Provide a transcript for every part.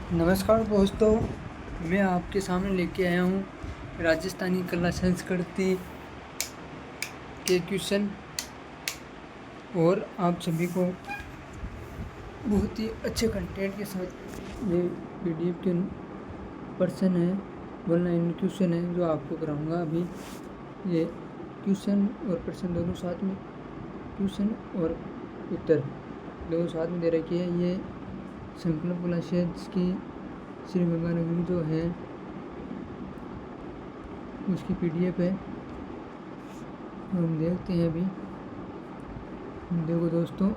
नमस्कार दोस्तों, मैं आपके सामने लेके आया हूँ राजस्थानी कला संस्कृति के क्वेश्चन और आप सभी को बहुत ही अच्छे कंटेंट के साथ ये पीडीएफ के पर्सन है, ऑनलाइन क्वेश्चन है जो आपको कराऊंगा अभी। ये क्वेश्चन और प्रश्न दोनों साथ में, क्वेश्चन और उत्तर दोनों साथ में दे रखी है। ये संकल्प क्लासेस की श्री गंगानगरी जो है उसकी पीडीएफ है, हम देखते हैं अभी। देखो दोस्तों,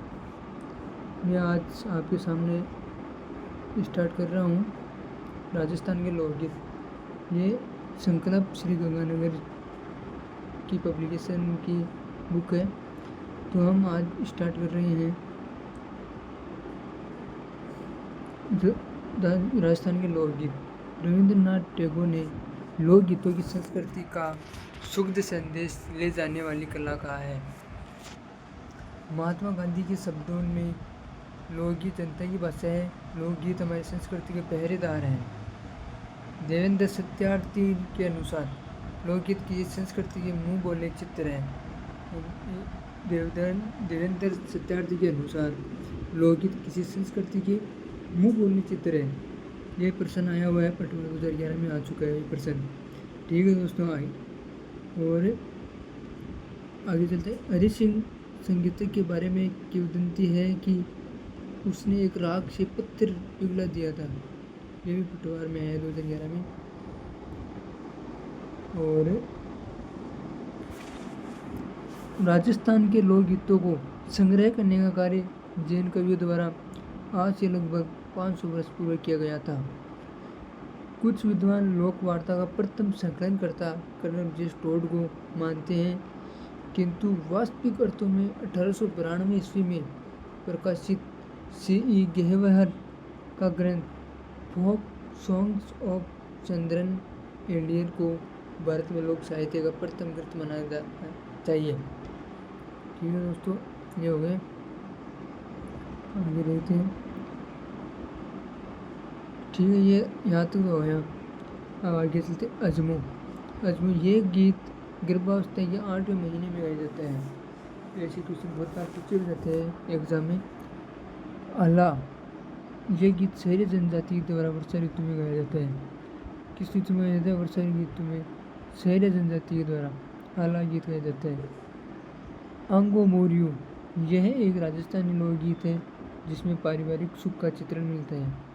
मैं आज आपके सामने स्टार्ट कर रहा हूँ राजस्थान के लोकगीत। ये संकल्प श्री गंगानगर की पब्लिकेशन की बुक है, तो हम आज स्टार्ट कर रहे हैं राजस्थान के लोकगीत। रविंद्रनाथ टैगोर ने लोकगीतों की संस्कृति का शुद्ध संदेश ले जाने वाली कला कहा है। महात्मा गांधी के शब्दों में लोकगीत जनता की भाषा है। लोकगीत हमारी संस्कृति के पहरेदार हैं। देवेंद्र सत्यार्थी के अनुसार लोकगीत की संस्कृति के मुंह बोले चित्र हैं। देवेंद्र सत्यार्थी के अनुसार लोकगीत किसी संस्कृति के मुंह बोलने चित्र है। ये प्रश्न आया हुआ है, पटवार 2011 में आ चुका है ये प्रश्न। ठीक है दोस्तों, और आगे चलते हैं। हरि सिंह संगीतज्ञ के बारे में किंवदंती है कि उसने एक राग से पत्थर पिघला दिया था। ये भी पटवार में है 2011 में। और राजस्थान के लोकगीतों को संग्रह करने का कार्य जैन कवियों द्वारा आज से लगभग 500 वर्ष पूर्व किया गया था। कुछ विद्वान लोक वार्ता का प्रथम संकलन करता कर्नल जेम्स टोड को मानते हैं, किंतु वास्तविक अर्थों में 1892 ईस्वी में प्रकाशित C.E. गेहवर का ग्रंथ फोक सॉन्ग्स ऑफ चंद्रन एंडियर को भारत में लोक साहित्य का प्रथम ग्रंथ माना जाना चाहिए। ठीक है दोस्तों, ये हो गए। आगे देखते हैं। ठीक है, ये यहाँ तक हो गया। अब आगे चलते अजमो। ये गीत गर्भावस्था के 8वें महीने में गाया जाता है। ऐसे क्वेश्चन बहुत बार पूछे जाते हैं एग्जाम में। आला, ये गीत शहरी जनजाति के द्वारा वर्षा ऋतु में गाया जाता है। किस ऋतु में गाया जाता है? वर्षा ऋतु में शहरी जनजाति के द्वारा आला गीत गाया जाता है। आंगो मोरियो, यह एक राजस्थानी लोकगीत है जिसमें पारिवारिक सुख का चित्रण मिलता है।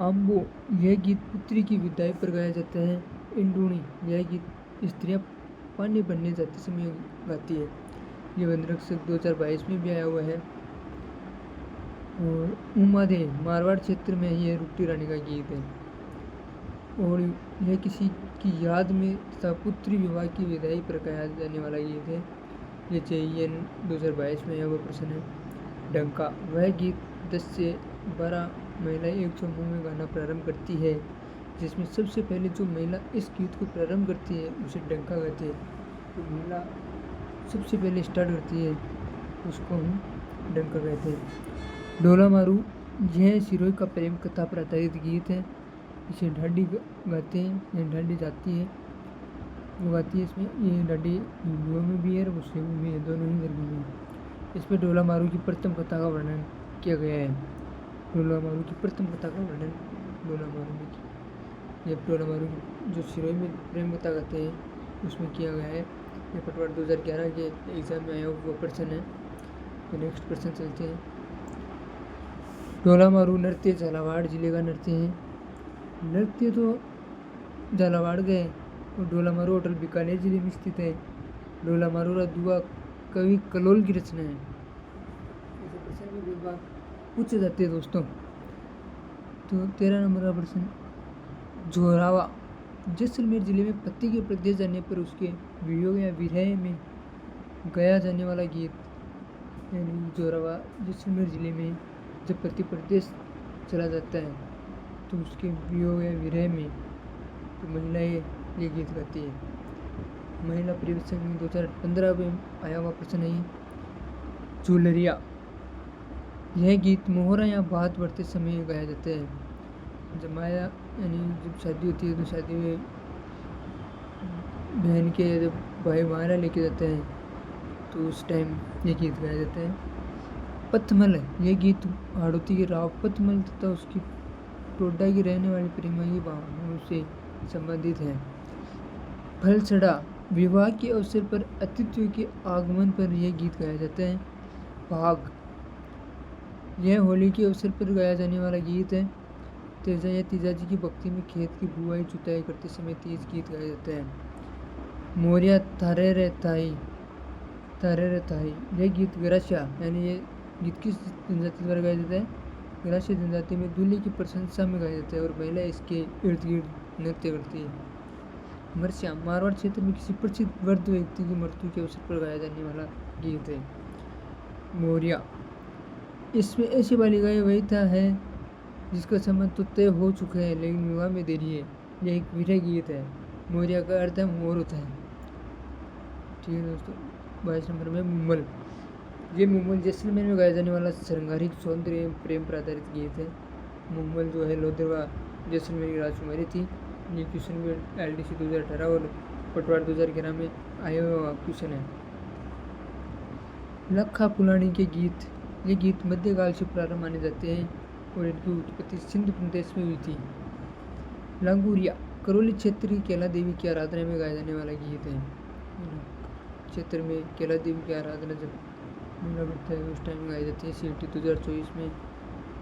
आम्बो, यह गीत पुत्री की विदाई पर गाया जाता है। इंडोनी, यह गीत स्त्रियां पानी भरने जाते समय गाती है। ये वनरक्षक 2022 में भी आया हुआ है। और उमादे, मारवाड़ क्षेत्र में यह रुक्टी रानी का गीत है और यह किसी की याद में तथा पुत्री विवाह की विदाई पर गाया जाने वाला गीत है। ये JEN 2022 में यह वो प्रश्न है। डंका, वह गीत 10 से 12 महिलाएं एक समूह में गाना प्रारंभ करती है, जिसमें सबसे पहले जो महिला इस गीत को प्रारंभ करती है उसे डंका कहते हैं। तो महिला सबसे पहले स्टार्ट करती है उसको हम डंका कहते हैं। डोला मारू, यह सिरोही का प्रेम कथा पर आधारित गीत है। इसे ढाडी गाते हैं, यह ढाडी जाती है वो गाती है। इसमें ये ढाडी हिंदुओं में भी है और मुस्लिमों में भी है, दोनों ही धर्मों में। इसमें डोला मारू की प्रथम कथा का वर्णन किया गया है। डोला मारू की प्रथम कथा का वर्णन डोला मारू में ये डोला मारू की जो सिरोही में प्रेम कथा कहते हैं उसमें किया गया है। ये पटवार 2011 के एग्जाम में आया वो प्रश्न है। तो नेक्स्ट प्रश्न चलते हैं। डोला मारू नृत्य झालावाड़ जिले का नृत्य है। नृत्य तो झालावाड़ गए और डोला मारू होटल बीकानेर जिले में स्थित है। डोला मारू दुआ कवि कलोल की रचना है। ऐसे प्रश्न भी बहुत बार पूछे जाते हैं दोस्तों। तो 13 नंबर का प्रश्न, जोरावा, जैसलमेर जिले में पति के प्रदेश जाने पर उसके वियोग या विरह में गाया जाने वाला गीत। यानी जोरावा जैसलमेर जिले में जब पति प्रदेश चला जाता है तो उसके वियोग या विरह में तो महिलाएं ये गीत गाती है। महिला परिवेशन में 2015 में आया हुआ प्रश्न है। झूलरिया, यह गीत मोहरा या बात बढ़ते समय गाया जाता है। जमाया यानी जब शादी होती है तो शादी में बहन के जब भाई मायरा लेके जाते हैं तो उस टाइम ये गीत गाया जाता है। पथमल है, यह गीत हाड़ौती के राव पथमल तथा उसकी टोडा की रहने वाली प्रेमा की भावनाओं से संबंधित है। फलसड़ा, विवाह के अवसर पर अतिथियों के आगमन पर यह गीत गाया जाता है। भाग, यह होली के अवसर पर गाया जाने वाला गीत है। तेजा या तीजाजी की भक्ति में खेत की बुआई जुताई करते समय तीज गीत गाया जाता है। मोरिया थारे रे थाई, यह गीत गरासिया यानी ये गीत किस जनजाति द्वारा गाया जाता है? गरासिया जनजाति में दूल्हे की प्रशंसा में गाया जाता है और महिला इसके इर्द गिर्द नृत्य करती है। मरसिया, मारवाड़ क्षेत्र में किसी प्रसिद्ध वृद्ध व्यक्ति की मृत्यु के अवसर पर गाया जाने वाला गीत है। मोरिया, इसमें ऐसी बालिकाएं वहीता है जिसका संबंध तो तय हो चुका है लेकिन विवाह में देरी है। यह एक विरह गीत है। मोरिया का अर्थ है मोर होता है। ठीक है दोस्तों, 22 नंबर में मुम्मल, ये मुम्मल जैसलमेर में गाया जाने वाला श्रृंगारिक सौंदर्य एवं प्रेम पर आधारित गीत है। मुम्मल जो है लोधरवा जैसलमेर की राजकुमारी थी। ये क्वेश्चन भी LDC 2018 और पटवार 2011 में आया हुआ क्वेश्चन है। लखा फुलानी के गीत, ये गीत मध्यकाल से प्रारंभ माने जाते हैं और इनकी उत्पत्ति सिंध प्रदेश में हुई थी। लांगुरिया, करौली क्षेत्र की केला देवी की आराधना में गाया जाने वाला गीत है। क्षेत्र में केला देवी की आराधना जब मेला बढ़ता है उस टाइम गाई जाती है। CET 2024 में,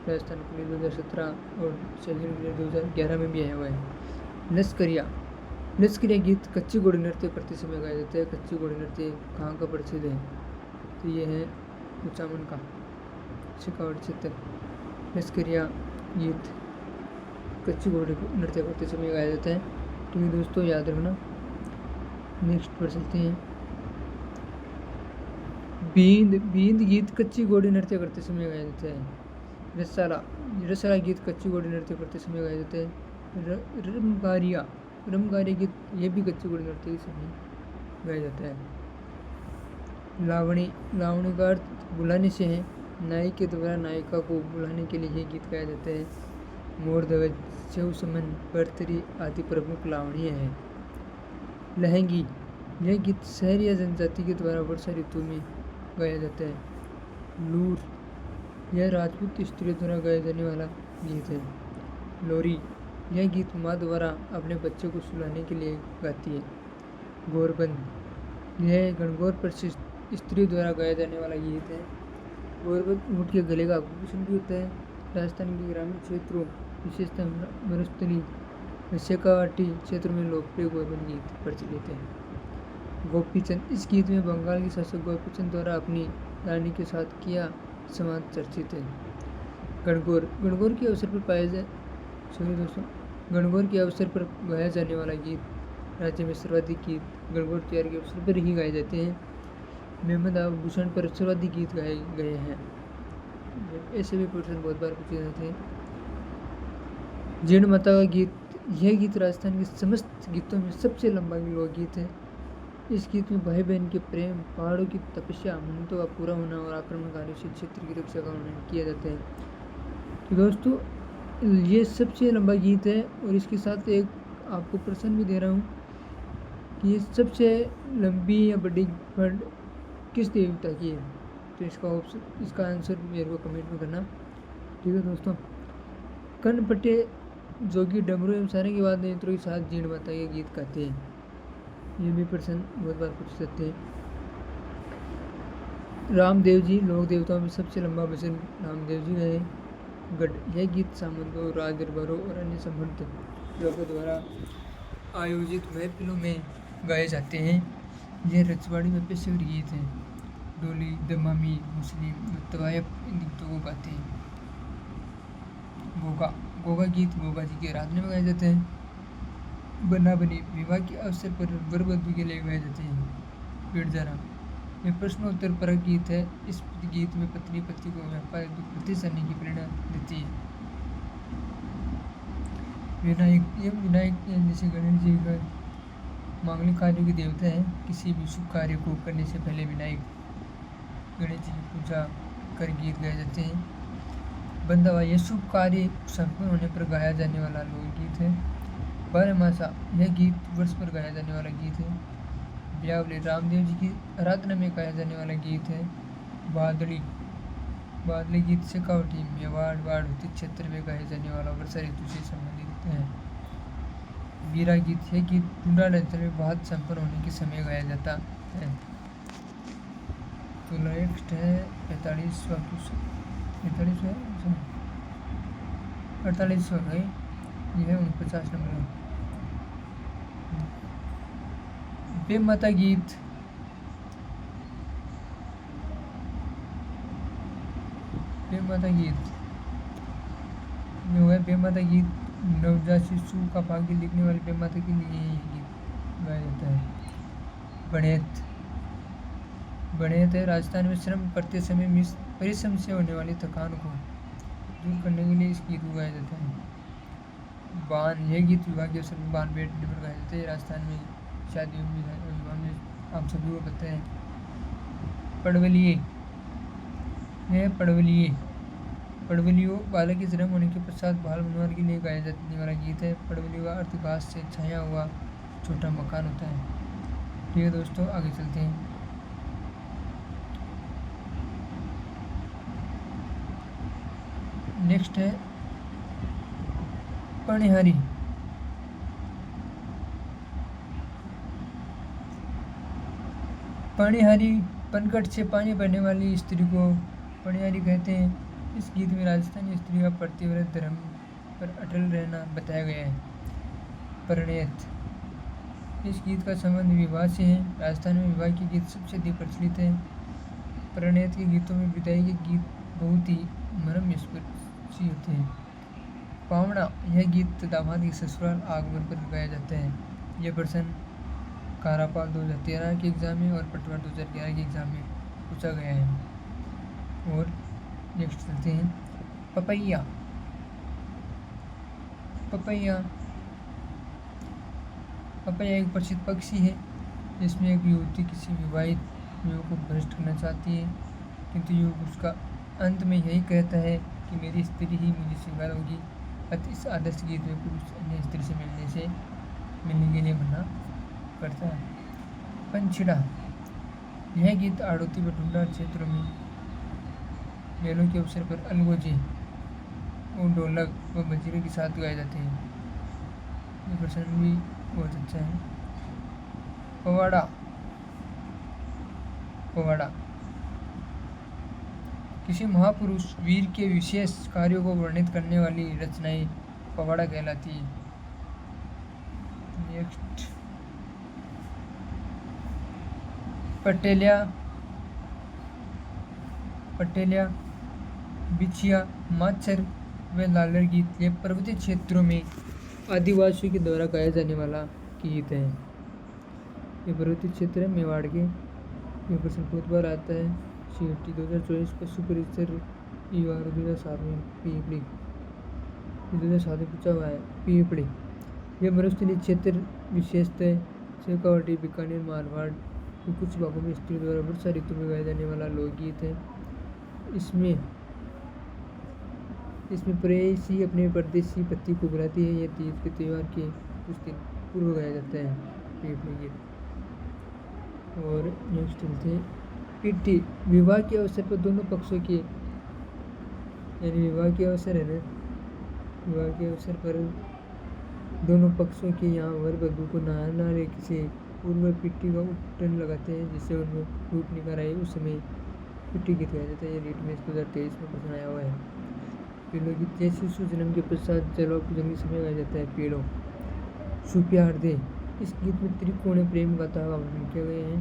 राजस्थान पुलिस 2017 और शहर 2011 में भी आया हुआ है। लश्करिया, गीत कच्ची घोड़ी नृत्य करते समय गाया जाता है। कच्ची घोड़ी नृत्य कहाँ का प्रसिद्ध है? तो ये है कुचामन का शेखावाटी क्षेत्र। लश्करिया गीत कच्ची घोड़ी नृत्य करते समय गाया जाता है। तो ये दोस्तों याद रखना। नेक्स्ट पर चलते हैं। बींद गीत कच्ची घोड़ी नृत्य करते समय गाया जाता है। रसाला गीत कच्ची घोड़ी नृत्य करते समय गाया जाता है। रमगारिया गीत ये भी कच्ची घोड़ी नृत्य के समय गाया जाता है। लावणी का अर्थ बुलाने से है। नायक के द्वारा नायिका को बुलाने के लिए यह गीत गाया जाता है। मोर ध्वज, शिव समन, बर्तरी आदि प्रमुख लावणीय है। लहंगी, यह गीत शहर या जनजाति के द्वारा वर्षा ऋतु में गाया जाता है। लूर, यह राजपूत स्त्रियों द्वारा गाया जाने वाला गीत है। लोरी, यह गीत माँ द्वारा अपने बच्चे को सुलाने के लिए गाती है। गोरबंद, यह गणगौर पर स्त्रियों द्वारा गाया जाने वाला गीत है। गोरबंद ऊँट के गले का आभूषण भी होता है। राजस्थान के ग्रामीण क्षेत्रों विशेषतः मरुस्थली शेखावाटी क्षेत्र में लोकप्रिय गोरबंद गीत प्रचलित है। गोपीचंद, इस गीत में बंगाल के शासक गोपीचंद द्वारा अपनी रानी के साथ किया संवाद चर्चित है। गणगौर के अवसर पर गाया जाने वाला गीत राज्य में सर्वाधिक गीत गणगौर त्योहार के अवसर पर ही गाए जाते हैं। मेहमद आभूषण पर सर्वाधिक गीत गाए गए हैं। ऐसे भी प्रश्न बहुत बार पूछे जाते हैं। जीर्ण माता का गीत, यह गीत राजस्थान के समस्त गीतों में सबसे लंबा लोकगीत है। इस गीत में भाई बहन के प्रेम, पहाड़ों की तपस्या, मन्नतों का पूरा होना और आक्रमणकारियों से क्षेत्र की रक्षा का वर्णन किया जाता है। तो दोस्तों ये सबसे लंबा गीत है और इसके साथ एक आपको प्रश्न भी दे रहा हूँ कि ये सबसे लंबी या बड़ी फंड किस देवता की है? तो इसका आंसर मेरे को कमेंट में करना। ठीक है दोस्तों, कनपटे जोगी डमरू एवं सारे की वाद्य यंत्रों के साथ जीर्ण माता के गीत गाते हैं। ये भी प्रश्न बहुत बार पूछ सकते हैं। रामदेव जी, लोक देवताओं में सबसे लंबा भजन रामदेव जी का है। गढ़, यह गीत सामंतों, राज दरबारों और अन्य संबंधित लोगों द्वारा आयोजित महफिलों में गाए जाते हैं। यह रजवाड़ी में पेशेवर गीत हैं। डोली, दमामी, मुस्लिम, तवायफ इन गीतों को गाते हैं। गोगा गीत गोगा जी की आराधना में गाए जाते हैं। बना बनी, विवाह के अवसर पर वर वधू के लिए गाए जाते हैं। पेड़जारा, यह प्रश्नोत्तर परक गीत है। इस गीत में पत्नी पति को व्यापार प्रति करने की प्रेरणा देती है। विनायक जैसे गणेश जी का मांगलिक कार्यों के देवता है। किसी भी शुभ कार्य को करने से पहले विनायक गणेश जी की पूजा कर गीत गाए जाते हैं। बंधवा यह शुभ कार्य संपन्न होने पर गाया जाने वाला लोकगीत है। बारहमासा यह गीत वर्ष पर गाया जाने वाला गीत है। ब्यावली रामदेव जी की आराधना में गाया जाने वाला गीत है। बादली गीत शेखावटी मेवाड़ वाड़ौती क्षेत्र में गाया जाने वाला वर्षा ऋतु से संबंधित है। बीरा गीत यह गीत डूंडाल अंचल में बहुत संपन्न होने के समय गाया जाता है। तो नेक्स्ट है 45वां है, यह 49 नंबर है। बेमाता गीत जो है बेमाता गीत नवजात शिशु का भाग्य लिखने वाली बेमाता के लिए यह गीत गाया जाता है। बणेत है राजस्थान में श्रम करते समय परिश्रम से होने वाली थकान को दूर करने के लिए इस गीत को गाया जाता है। बान यह गीत विवाह के अवसर पर बान बैठने पर गाया जाता है। राजस्थान में शादियों में विवाह में आप सभी को पता है। पड़वलियो बालक के जन्म होने के पश्चात बाल मनोहर के लिए गाया जाने वाला गीत है। पड़वलियो का अर्थ घास से छाया हुआ छोटा मकान होता है। ठीक है दोस्तों, आगे चलते हैं। नेक्स्ट है पणिहारी। पनघट से पानी भरने वाली स्त्री को पणिहारी कहते हैं। इस गीत में राजस्थानी स्त्री का पतिव्रत धर्म पर अटल रहना बताया गया है। परिणयत इस गीत का संबंध विवाह से है। राजस्थान में विवाह के गीत सबसे अधिक प्रचलित है। परिणयत के गीतों में विदाई के गीत बहुत ही मर्मस्पर्शी होते हैं। पावड़ा यह गीत दामाद के ससुराल आगमन पर गाया जाता है। यह प्रश्न कारापाल 2013 के एग्जाम में और पटवार 2011 के एग्जाम में पूछा गया है। और नेक्स्ट चलते हैं पपैया एक प्रसिद्ध पक्षी है। जिसमें एक युवती किसी विवाहित युवक को भ्रष्ट करना चाहती है, किंतु युवक उसका अंत में यही कहता है कि मेरी स्त्री ही मुझे स्वीकार होगी। अतः इस आदर्श गीत में पुरुष अन्य स्त्री से मिलने के लिए मना करता है। पंछिड़ा यह गीत आड़ौती व डूंडाल क्षेत्रों में मेलों के अवसर पर अलगोजे और ढोलक व मंजीरे के साथ गाए जाते हैं। ये प्रसंग भी बहुत अच्छा है। पवाड़ा किसी महापुरुष वीर के विशेष कार्यों को वर्णित करने वाली रचनाएं पवाड़ा कहलाती है। नेक्स्ट पटेलिया बिछिया माचर व लालर गीत ये पर्वतीय क्षेत्रों में आदिवासियों के द्वारा गाया जाने वाला गीत है। ये पर्वतीय क्षेत्र है मेवाड़ के। ये प्रश्न बहुत बार आता है। CET 2024 पशु परिसर EOR 2007 में पीपली 2007 में पूछा हुआ है। पीपली यह मरुस्थलीय क्षेत्र विशेषतः शेखावटी बीकानेर मारवाड़ के कुछ भागों में स्त्री द्वारा वर्षा ऋतु में गाया जाने वाला लोकगीत है। इसमें प्रेयसी अपने परदेसी पति को बुलाती है। यह तीज के त्यौहार के कुछ दिन पूर्व गाया जाता है पीपली गीत। और नेक्स्ट चलते हैं पिट्ठी। विवाह के अवसर पर दोनों पक्षों के यानी विवाह के अवसर है ना, विवाह के अवसर पर दोनों पक्षों के यहाँ वर वधू को नारे से पूर्व पिट्ठी का उट्टन लगाते हैं, जिससे उनमें रूप निकाल आए। उस समय पिट्ठी गीत गाया जाता है। ये रीट में 2023 में प्रश्न आया हुआ है। पेड़ों गीत जैसे शिशु जन्म के पश्चात जलवा पूजन के समय गाया जाता है। पेड़ों सुपिया हृदय इस गीत में त्रिकोणीय प्रेम गाथा का वर्णन किया गया है।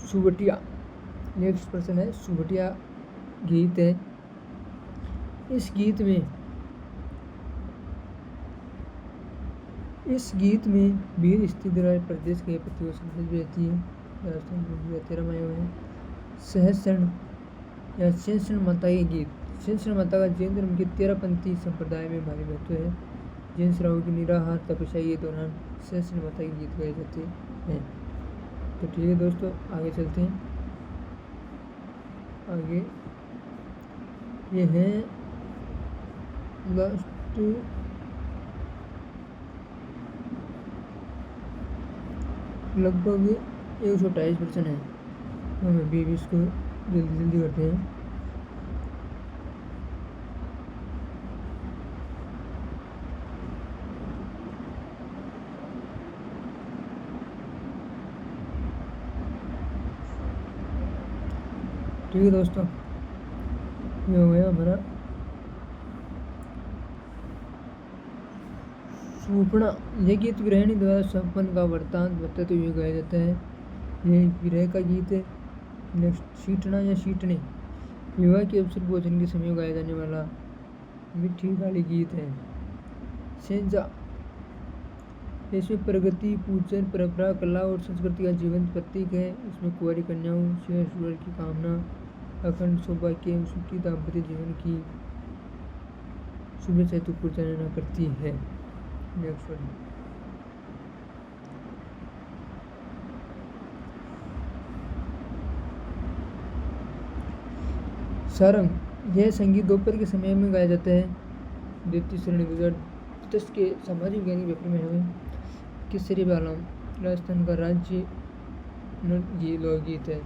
सुवटिया नेक्स्ट प्रश्न है। सुवटिया गीत है। इस गीत में वीर स्त्री द्वारा प्रदेश के पति को संदेश भेजती है। राजस्थान में 2013 में आया हुआ है। सहस्रण या शेषण माता के गीत। शेषण माता का जैन धर्म के 13पंथी संप्रदाय में भारी महत्व है। जैन श्रावों की निराहार तपस्या के दौरान शेषण माता के गीत गाए जाते हैं। तो ठीक है दोस्तों, आगे चलते हैं। आगे ये है लास्ट लगभग 128% है। तो हम अभी इसको जल्दी जल्दी करते हैं। ठीक है दोस्तों, ये हो गया हमारा सूपना। यह गीत गृहिणी द्वारा संपन्न का वृत्तांत बताते हुए गाया जाता है। यह विरह का गीत है। नेक्स्ट शीटना या शीटने, विवाह के अवसर भोजन के समय गाया जाने वाला मिठी गाली गीत है। सेंजा, इसमें प्रगति, पूजन, परंपरा, कला और संस्कृति का जीवंत प्रतीक है। इसमें कुंवारी कन्याओं से ईश्वर की कामना, अखंड सौभाग्य एवं सुखी दाम्पत्य जीवन की शुभेच्छा हेतु पूजना करती है। Next one, Sarang. यह संगीत दोपहर के समय में गाया जाता है। द्वितीय श्रेणी 2010 के सामाजिक विज्ञान पेपर में है। केसरी बालम, राजस्थान का राज्य लोकगीत है।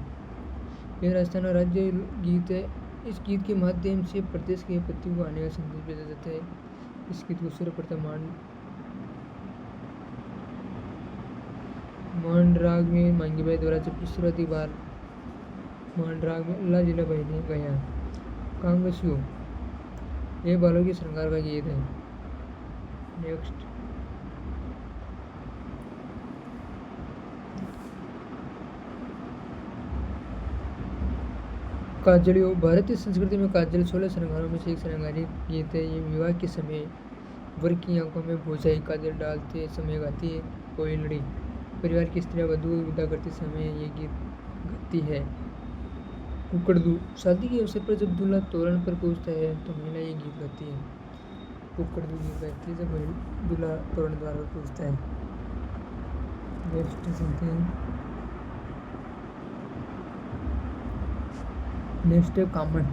यह राजस्थान का राज्य गीत है। इस गीत के माध्यम से प्रदेश के पति को आने का संदेश भेजा जाता है। इस गीत को सर्वप्रथम मांड राग में मांगीबाई द्वारा जब शुरुआती बार मांड राग में अल्लाह जिला भाई ने गाया। कांगसियो, यह बालों के श्रृंगार का गीत है। नेक्स्ट, काजलियो। भारतीय संस्कृति में काजल 16 श्रृंगारों में से एक श्रृंगारी गीत है। ये विवाह के समय वर की आंखों में बोझाई काजल डालते समय गाती है कोई लड़ी। परिवार की स्त्रियां वधू को विदा करते समय ये गीत गाती है। कुकड़दू, शादी के अवसर पर जब दूल्हा तोरण पर पहुंचता है तो महिला ये गीत गाती है। कुकड़दू गीत गाती है जब दूल्हा तोरण द्वार पर पहुंचता है। नेक्स्ट सुनते हैं। नेक्स्ट है कामण।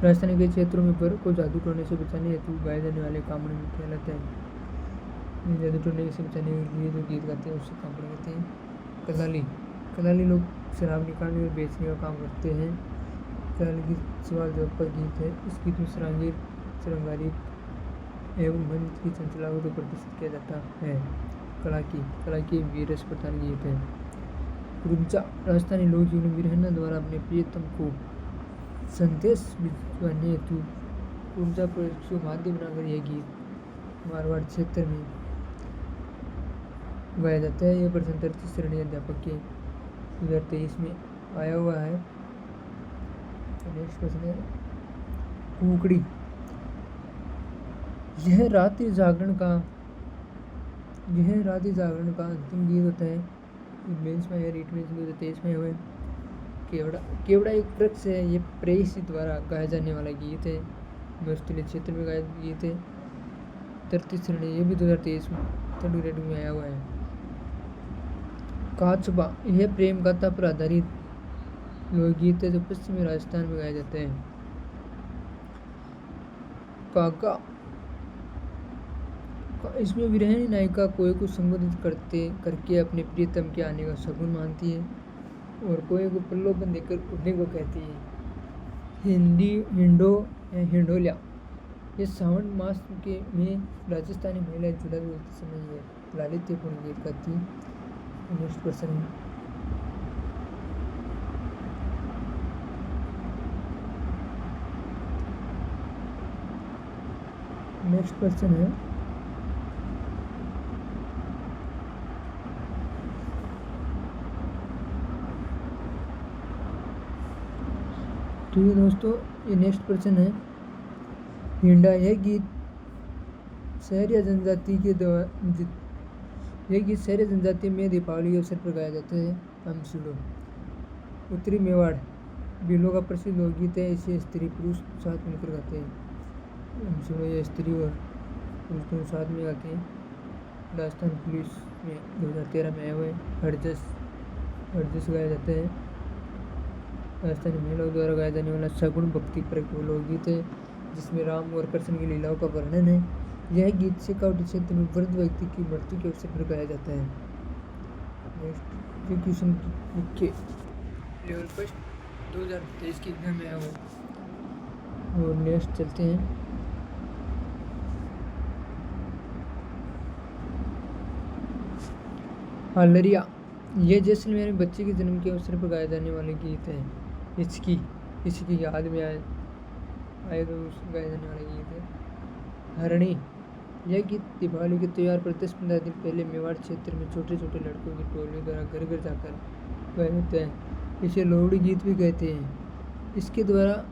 राजस्थान के क्षेत्रों में वर को जादू टोने से बचाने हेतु गाए जाने वाले कामण में कहलाते हैं। जादू टोने से बचाने के लिए जो गीत गाते हैं उससे कामण कहते हैं। कदाली, कदाली लोग शराब निकालने और बेचने का काम करते हैं। कदाली गीत सवाल जवाब का गीत है। इस गीत में श्रृंगारी एवं मंच की चंचला को प्रदर्शित किया जाता है। कलाकी वीरस प्रधान गीत है। रुंचा, राजस्थानी लोक जीवन में विरहना द्वारा अपने प्रियतम को संदेश भिजवाने हेतु ऊर्जा प्रयोग को माध्यम बनाकर यह गीत मारवाड़ क्षेत्र में गाया जाता है। यह प्रश्न 33 श्रेणी अध्यापक के 2023 में आया हुआ है। नेक्स्ट प्रश्न है कुकड़ी। यह रात्रि जागरण का अंतिम गीत होता है। मेंस में या रीट में 2023 में हुए। केवड़ा एक वृक्ष है। ये प्रेयसी द्वारा गाया जाने वाला गीत है। मरुस्थलीय क्षेत्र में गाया गीत है। 33 श्रेणी, ये भी 2023 में थर्ड ग्रेड में आया हुआ है। काचबा, यह प्रेम गाथा पर आधारित लोकगीत है जो पश्चिमी राजस्थान में गाया जाता है। काका, इसमें विरहिणी नायिका कोई को संबोधित करके अपने प्रियतम के आने का शगुन मानती है और कोई को प्रलोभन देकर उड़ने को कहती है। हिंडोलिया, ये सावन मास के में राजस्थानी महिलाएं चूल्हा बोलते समय ये लालित्यपूर्ण गीत गाती है। नेक्स्ट क्वेश्चन है ठीक है दोस्तों, ये नेक्स्ट प्रश्न है। हिंडा, यह गीत शहरी जनजाति में दीपावली के अवसर पर गाया जाता है। अमसुड़ो, उत्तरी मेवाड़ बिलों का प्रसिद्ध लोकगीत है। इसे स्त्री पुरुष साथ मिलकर गाते हैं। अमसुड़ो ये स्त्री और पुरुष दोनों साथ में गाते हैं। राजस्थान पुलिस में 2013 में आए हुए हरजस गाया जाता है। राजस्थानी महिलाओं द्वारा गाया जाने वाला सगुण भक्ति पर लोकगीत है। जिसमें राम और कृष्ण की लीलाओं का वर्णन है। यह गीत शेखावटी क्षेत्र में वृद्ध व्यक्ति की मृत्यु के अवसर पर गाया जाता है। नेक्स्ट जो क्वेश्चन मुख्य लेवल फर्स्ट 2023 के एग्जाम में आया हो। और नेक्स्ट चलते हैं। हालरिया, यह जैसलमेर में बच्चे के जन्म के अवसर पर गाए जाने वाले गीत है। इसकी याद में आए तो गाया जाने वाला गीत है। हरणी, यह गीत दीपावली के त्यौहार पर 10-15 दिन पहले मेवाड़ क्षेत्र में छोटे छोटे लड़कों की टोलियों द्वारा घर घर जाकर गाए जाते हैं। इसे लोहड़ी गीत भी कहते हैं। इसके द्वारा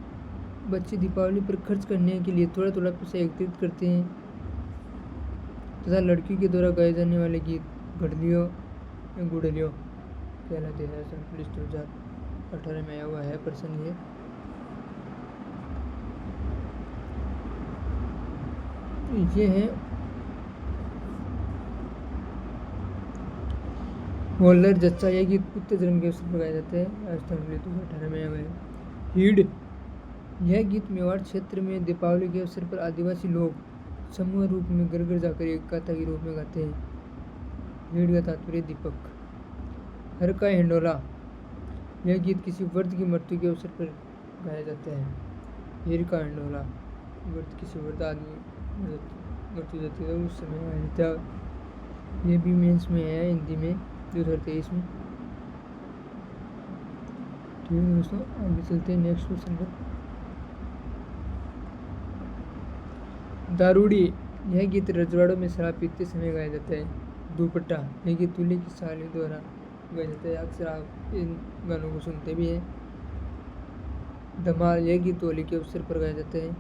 बच्चे दीपावली पर खर्च करने के लिए थोड़ा थोड़ा पैसा एकत्रित करते हैं तथा लड़कियों के द्वारा गाए जाने वाले गीत घड़लियों या गुड़लियों कहलाते हैं। पुलिस 2018 में आया हुआ है प्रश्न ये है। होल्लर जच्चा, यह गीत पुत्र जन्म के अवसर पर गाया जाता है। राजस्थान पुलिस 2018 में आया हुआ है। हीड, यह गीत मेवाड़ क्षेत्र में दीपावली के अवसर पर आदिवासी लोग समूह रूप में घर घर जाकर एक गाथा के रूप में गाते हैं। हीड का तात्पर्य दीपक। हर का हिंडोला, यह गीत किसी वृद्ध की मृत्यु के अवसर पर गाया जाता है। हीर का हिंडोला, किसी वृद्ध आदमी मृत्यु जाती है उस समय गाया जाता है। ये भी मेंस में है हिंदी में 2023 में। ठीक है दोस्तों, आगे चलते हैं नेक्स्ट क्वेश्चन पर। दारूड़ी, यह गीत रजवाड़ों में शराब पीते समय गाया जाता है। दुपट्टा, यह गीत दूल्हे की साली द्वारा गाया जाता है। अक्सर आप इन गानों को सुनते भी हैं। धमाल, यह गीत होली के अवसर पर गाया जाता है।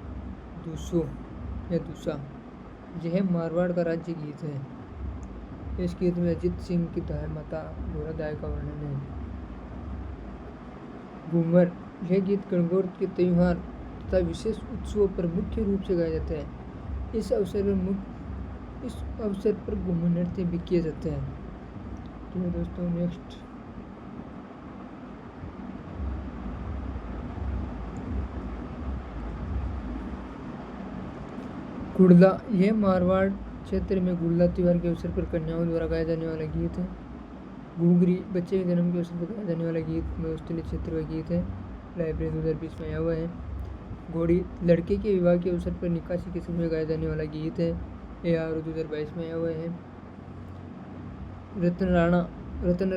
दूसो या दूसा, यह मारवाड़ का राज्य गीत है। इस गीत में अजीत सिंह की दाय माता घोड़ा दाय का वर्णन है। घूमर, यह गीत गणगौर के त्योहार तथा विशेष उत्सवों पर मुख्य रूप से गाया जाता है। इस अवसर पर घूमर नृत्य भी किया जाता है। ठीक है दोस्तों, नेक्स्ट गुड़ला, यह मारवाड़ क्षेत्र में गुड़ला त्योहार के अवसर पर कन्याओं द्वारा गाया जाने वाला गीत है। घूंगरी, बच्चे के जन्म के अवसर पर गाया जाने वाला गीत मरुस्थली क्षेत्र का गीत है। लाइब्रेरी 2020 में आया हुआ है। घोड़ी, लड़के के विवाह के अवसर पर निकासी के समय गाया जाने वाला गीत है। AR 2022 में आया हुआ है। रतन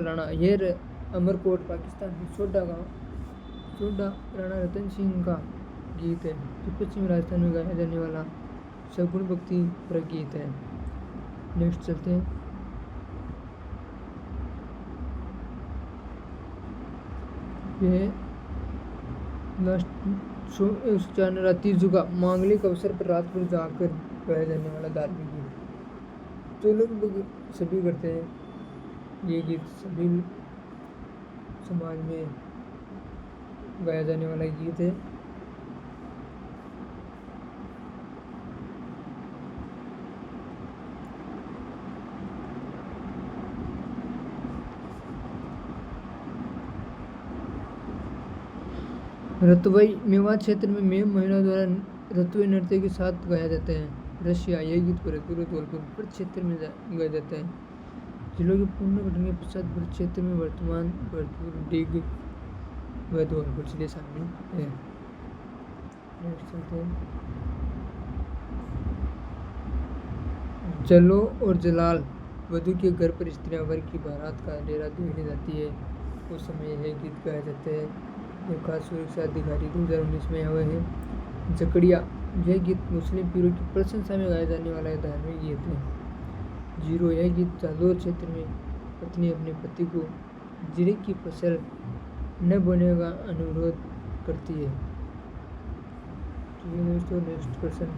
राणा, यह अमरकोट पाकिस्तान की सोडा राणा रतन सिंह का गीत है जो पश्चिमी राजस्थान में गाया जाने वाला सगुण भक्ति पर गीत है। नेक्स्ट चलते हैं। ये लास्ट तीजू का मांगलिक अवसर पर रात भर जाकर गाया जाने वाला धार्मिक गीत जो लोग सभी करते हैं। ये गीत सभी समाज में गाया जाने वाला गीत है। रतवई, मेवाड़ क्षेत्र में मेम महिलाओं द्वारा रतवई नृत्य के साथ गाया जाता है। रशिया, यह गीत भरतपुर और धौलपुर ब्रज क्षेत्र में गाया जाता है। जिलों के पुनर्गठन के पश्चात ब्रज क्षेत्र में वर्तमान भरतपुर, डिग व धौलपुर जिले शामिल है। नेक्स्ट चलते हैं। जलो और जलाल, वधु के घर पर स्त्रियां वर की बारात का डेरा देखने जाती है उस समय यह गीत गाया जाता है। खास सुरक्षा अधिकारी 2019 में आए हुए हैं। जकड़िया, यह गीत मुस्लिम पीरों की प्रशंसा में गाया जाने वाला धार्मिक गीत है। जीरो, यह गीत जादौर क्षेत्र में पत्नी अपने पति को जीरे की फसल न बोने का अनुरोध करती है। तो दोस्तों नेक्स्ट क्वेश्चन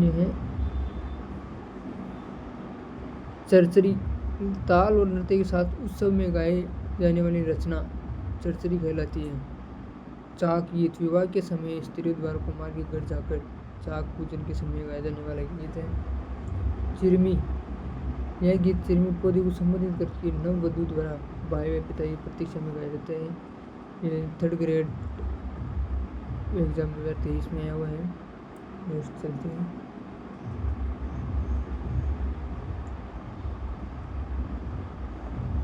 ये है। चरचरी, ताल और नृत्य के साथ उत्सव में गाए जाने वाली रचना चरचरी कहलाती है। चाक गीत, विवाह के समय स्त्री द्वारा कुमार के घर जाकर चाक पूजन के समय गाया जाने वाला गीत है। चिरमी, यह गीत चिरमी पौधे को संबोधित करके नववधु द्वारा भाई व पिता की प्रतीक्षा में गाया जाता है। ये 3rd ग्रेड एग्ज़ाम 2023 में आया हुआ है। नेक्स्ट चलते हैं।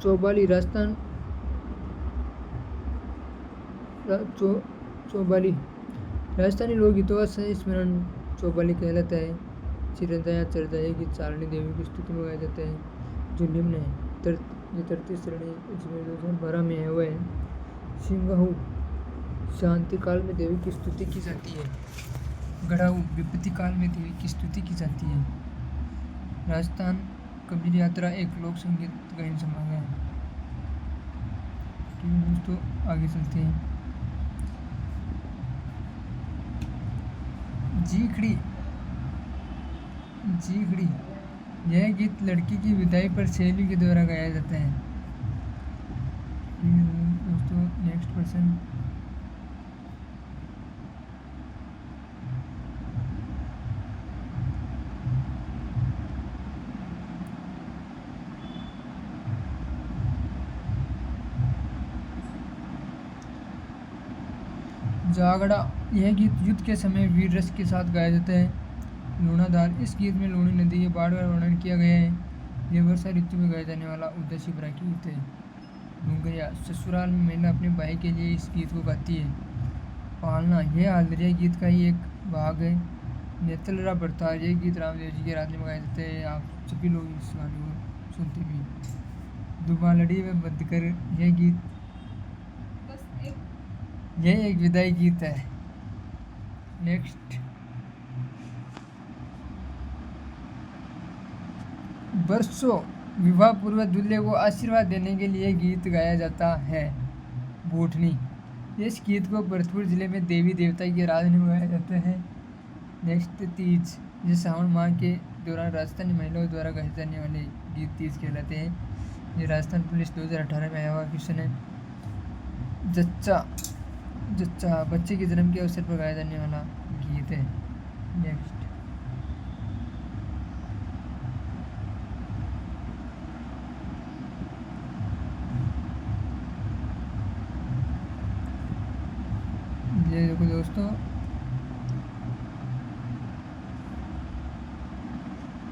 चौबाली राजस्थान चौबाली राजस्थानी लोकगीतों का संस्मरण चौबाली कहलाता है। चिरंता या चरदाई गीत चारणी देवी की स्तुति में गाया जाता है जो निम्न है। ये 33 श्रेणी इसमें 2012 में है हुआ है। सिंगाहू शांति काल में देवी की स्तुति की जाती है। गढ़ाऊ विपत्ति काल में देवी की स्तुति की जाती है। राजस्थान कबीर यात्रा एक लोक संगीत गायन समारोह है। ठीक है दोस्तों, आगे चलते हैं। जीखड़ी यह गीत लड़की की विदाई पर सहेली के द्वारा गाया जाता है। दोस्तों नेक्स्ट क्वेश्चन। जागड़ा यह गीत युद्ध के समय वीर रस के साथ गाया जाता है। लूणाधार इस गीत में लूणी नदी के बाढ़ का वर्णन किया गया है। यह वर्षा ऋतु में गाया जाने वाला उद्देश्य भरा गीत है। घुंघरिया ससुराल में महिला अपने भाई के लिए इस गीत को गाती है। पालना यह हालरिया गीत का ही एक भाग है। नेतलरा बरतार यह गीत रामदेव जी के रात्रि में गाए जाते हैं। आप सभी लोग इस गाने को सुनते भी। दुबालड़ी में बंदकर यह एक विदाई गीत है। नेक्स्ट। वर्षों विवाह पूर्व दूल्हे को आशीर्वाद देने के लिए गीत गाया जाता है। बूठनी इस गीत को भरतपुर जिले में देवी देवता की आराधना में गाया जाता है। नेक्स्ट। तीज ये सावन माह के दौरान राजस्थानी महिलाओं द्वारा गाए जाने वाले गीत तीज कहलाते हैं। ये राजस्थान पुलिस 2018 में आया हुआ क्वेश्चन है। जच्चा बच्चे के जन्म के अवसर पर गाया जाने वाला गीत है। नेक्स्ट। ये देखो दोस्तों,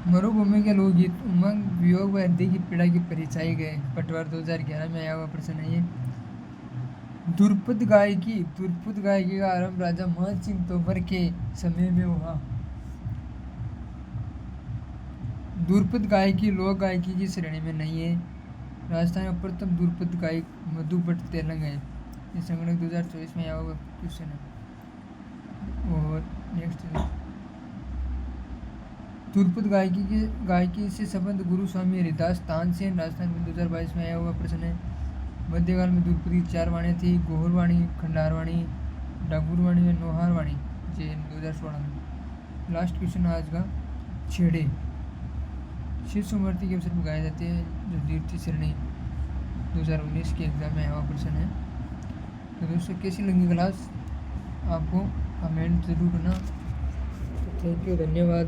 मरुभूमि के लोकगीत उमंग वियोग व हृदय की पीड़ा की परिचय गए। पटवार 2011 में आया हुआ प्रश्न है ये। दुर्पद गायकी का आरंभ राजा मान सिंह तोमर के समय में हुआ। दुर्पद गायकी लोक गायकी की श्रेणी में नहीं है। राजस्थान में प्रथम दुर्पद गायक मधु भट्ट तेलंग है। ये संगणक 2024 में आया हुआ क्वेश्चन है। और नेक्स्ट। दुर्पद गायकी से संबंध गुरु स्वामी हरिदास तानसेन राजस्थान में 2022 में आया हुआ प्रश्न है। मध्यकाल में दुर्पद की 4 वाणियाँ थी। गोहरवाणी, खंडारवाणी, डागुरवाणी और नोहारवाणी। ये 2016 में। लास्ट क्वेश्चन आज का। छेड़े शिव सुमृति के अवसर पर गाए जाते हैं जो द्वितीय श्रेणी 2019 के एग्जाम में आया हुआ प्रश्न है। तो दोस्तों कैसी लगी क्लास आपको कमेंट जरूर करना। थैंक यू, धन्यवाद।